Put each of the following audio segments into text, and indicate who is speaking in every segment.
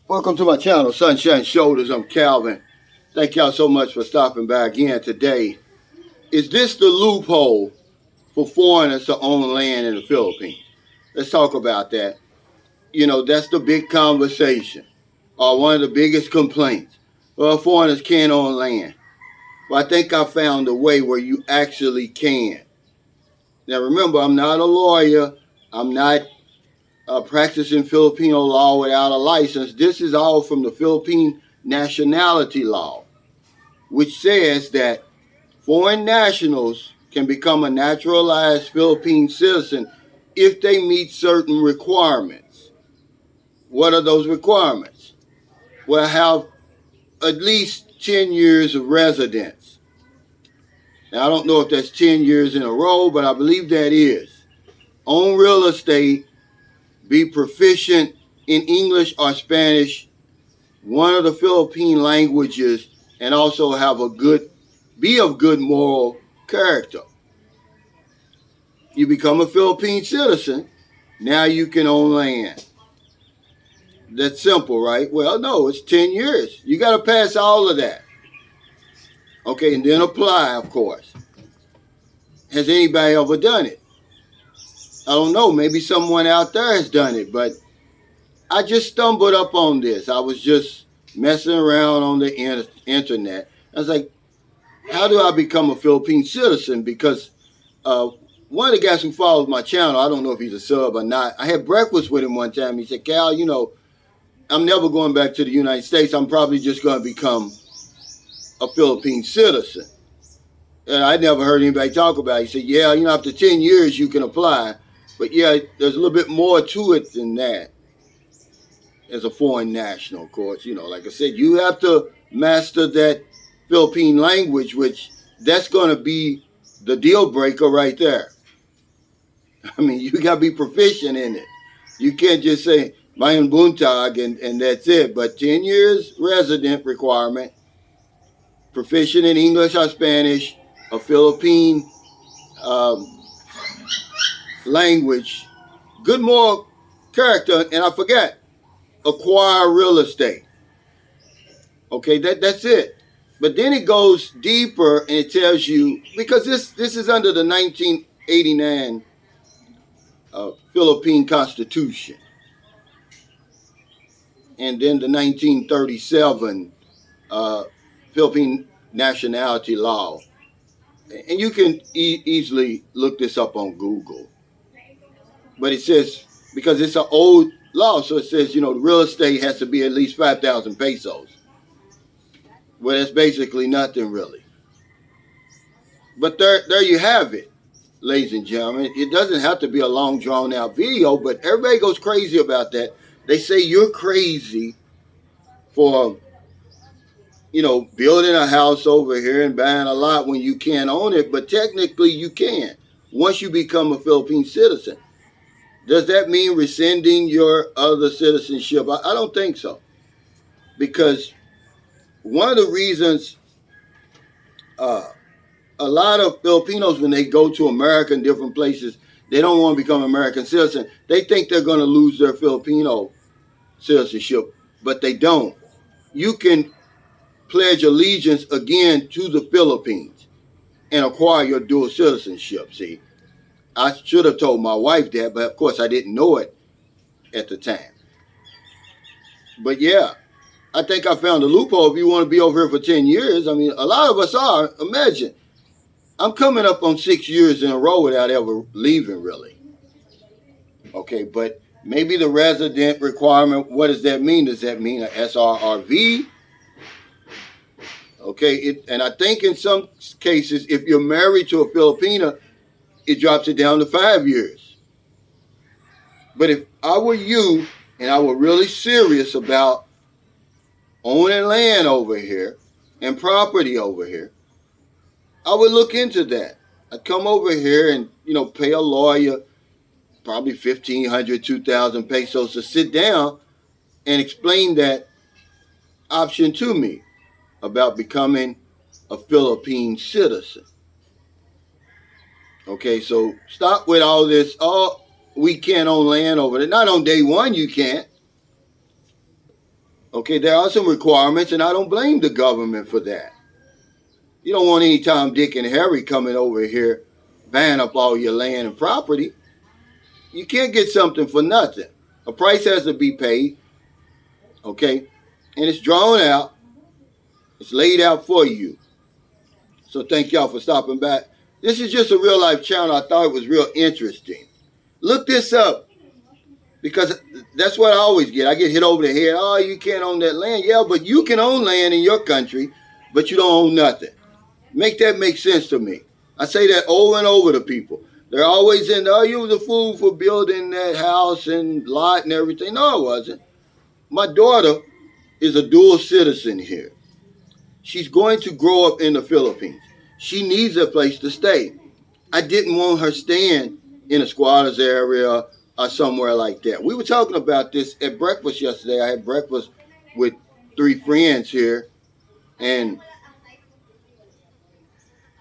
Speaker 1: Welcome to my channel, Sunshine Shoulders. I'm Calvin. Thank y'all so much for stopping by again today. Is this the loophole for foreigners to own land in the Philippines? Let's talk about that. You know, that's the big conversation, or one of the biggest complaints. Well, foreigners can't own land. Well, I think I found a way where you actually can. Now, remember, I'm not a lawyer. I'm not practicing Filipino law without a license. This is all from the Philippine nationality law, which says that foreign nationals can become a naturalized Philippine citizen if they meet certain requirements. What are those requirements? Well, have at least 10 years of residence. Now, I don't know if that's 10 years in a row, but I believe that is. Own real estate, be proficient in English or Spanish, one of the Philippine languages, and also be of good moral character. You become a Philippine citizen, now you can own land. That's simple, right? Well, no, it's 10 years. You got to pass all of that. Okay, and then apply, of course. Has anybody ever done it? I don't know. Maybe someone out there has done it, but I just stumbled up on this. I was just messing around on the internet. I was like, how do I become a Philippine citizen? Because one of the guys who follows my channel, I don't know if he's a sub or not, I had breakfast with him one time. He said, Cal, you know, I'm never going back to the United States. I'm probably just going to become a Philippine citizen. And I never heard anybody talk about it. He said, yeah, you know, after 10 years you can apply. But yeah, there's a little bit more to it than that. As a foreign national, of course, you know, like I said, you have to master that Philippine language, which that's going to be the deal breaker right there. I mean, you got to be proficient in it. You can't just say, Mayan Buntag, and that's it. But 10 years resident requirement, proficient in English or Spanish, a Philippine language, good moral character, and I forgot, acquire real estate. Okay, that's it. But then it goes deeper and it tells you, because this is under the 1989 Philippine Constitution, and then the 1937 Philippine nationality law. And you can easily look this up on Google. But it says, because it's an old law, so it says, you know, the real estate has to be at least 5,000 pesos. Well, that's basically nothing really. But there you have it, ladies and gentlemen. It doesn't have to be a long, drawn-out video, but everybody goes crazy about that. They say you're crazy for, you know, building a house over here and buying a lot when you can't own it, but technically you can once you become a Philippine citizen. Does that mean rescinding your other citizenship? I don't think so. Because one of the reasons a lot of Filipinos, when they go to America and different places, they don't want to become American citizen. They think they're going to lose their Filipino citizenship, but they don't. You can pledge allegiance again to the Philippines and acquire your dual citizenship. See, I should have told my wife that, but of course I didn't know it at the time. But yeah, I think I found a loophole. If you want to be over here for 10 years, I mean, a lot of us are. Imagine, I'm coming up on 6 years in a row without ever leaving, really. Okay, but maybe the resident requirement, what does that mean? Does that mean a SRRV? Okay, and I think in some cases, if you're married to a Filipina, it drops it down to 5 years. But if I were you and I were really serious about owning land over here and property over here, I would look into that. I'd come over here and, you know, pay a lawyer probably 1,500, 2,000 pesos to sit down and explain that option to me about becoming a Philippine citizen. Okay, so stop with all this, oh, we can't own land over there. Not on day one, you can't. Okay, there are some requirements, and I don't blame the government for that. You don't want any Tom, Dick, and Harry coming over here buying up all your land and property. You can't get something for nothing. A price has to be paid, okay? And it's drawn out. It's laid out for you. So thank y'all for stopping by. This is just a real life channel. I thought it was real interesting. Look this up because that's what I always get. I get hit over the head. Oh, you can't own that land. Yeah, but you can own land in your country, but you don't own nothing. Make that make sense to me. I say that over and over to people. They're always in, oh, you was a fool for building that house and lot and everything. No, I wasn't. My daughter is a dual citizen here. She's going to grow up in the Philippines. She needs a place to stay. I didn't want her staying in a squatters area or somewhere like that. We were talking about this at breakfast yesterday. I had breakfast with 3 friends here, and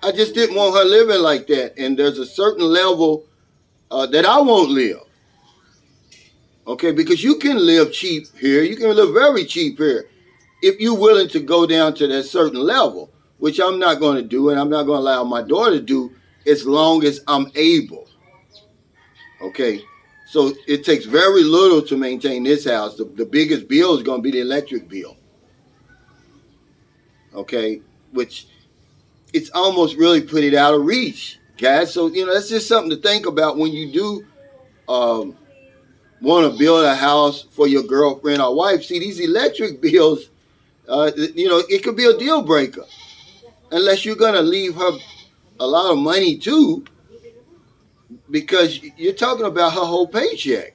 Speaker 1: I just didn't want her living like that. And there's a certain level that I won't live. Okay, because you can live cheap here. You can live very cheap here if you're willing to go down to that certain level, which I'm not going to do, and I'm not going to allow my daughter to do as long as I'm able. Okay, so it takes very little to maintain this house. The biggest bill is going to be the electric bill. Okay, which it's almost really put it out of reach, guys. So, that's just something to think about when you do want to build a house for your girlfriend or wife. See, these electric bills, it could be a deal breaker unless you're going to leave her a lot of money too, because you're talking about her whole paycheck.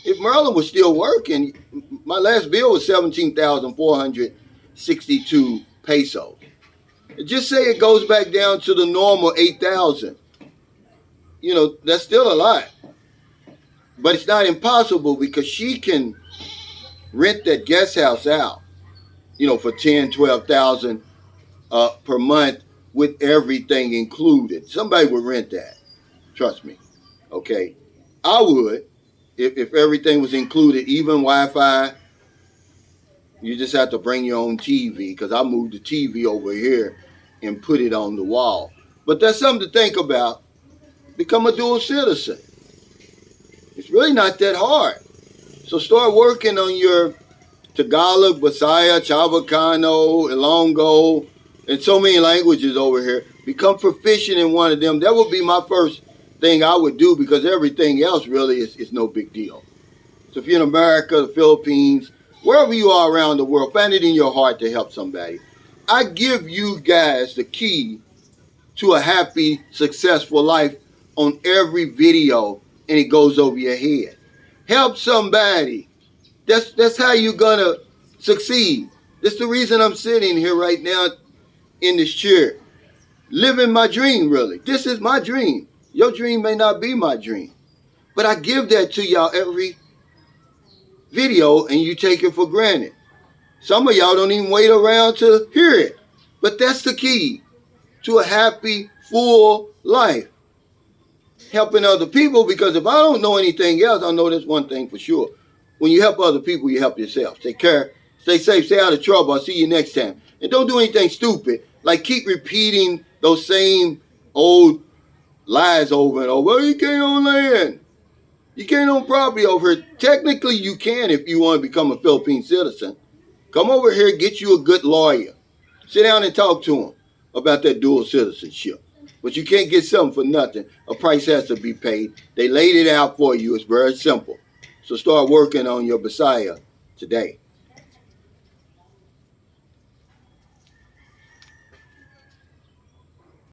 Speaker 1: If Merlin was still working, my last bill was 17,462 pesos. Just say it goes back down to the normal 8,000. That's still a lot. But it's not impossible because she can rent that guest house out, for 10, 12,000 per month with everything included. Somebody would rent that. Trust me. Okay. I would if everything was included, even Wi-Fi. You just have to bring your own TV because I moved the TV over here and put it on the wall. But that's something to think about. Become a dual citizen. It's really not that hard. So start working on your Tagalog, Bisaya, Chavacano, Ilonggo, and so many languages over here. Become proficient in one of them. That would be my first thing I would do because everything else really is no big deal. So if you're in America, the Philippines, wherever you are around the world, find it in your heart to help somebody. I give you guys the key to a happy, successful life on every video, and it goes over your head. Help somebody. That's how you're going to succeed. That's the reason I'm sitting here right now in this chair. Living my dream, really. This is my dream. Your dream may not be my dream. But I give that to y'all every video, and you take it for granted. Some of y'all don't even wait around to hear it. But that's the key to a happy, full life. Helping other people, because if I don't know anything else, I know this one thing for sure. When you help other people, you help yourself. Take care. Stay safe. Stay out of trouble. I'll see you next time. And don't do anything stupid. Like keep repeating those same old lies over and over. Well, you can't own land. You can't own property over here. Technically, you can if you want to become a Philippine citizen. Come over here, get you a good lawyer. Sit down and talk to him about that dual citizenship. But you can't get something for nothing. A price has to be paid. They laid it out for you. It's very simple. So start working on your Bisaya today.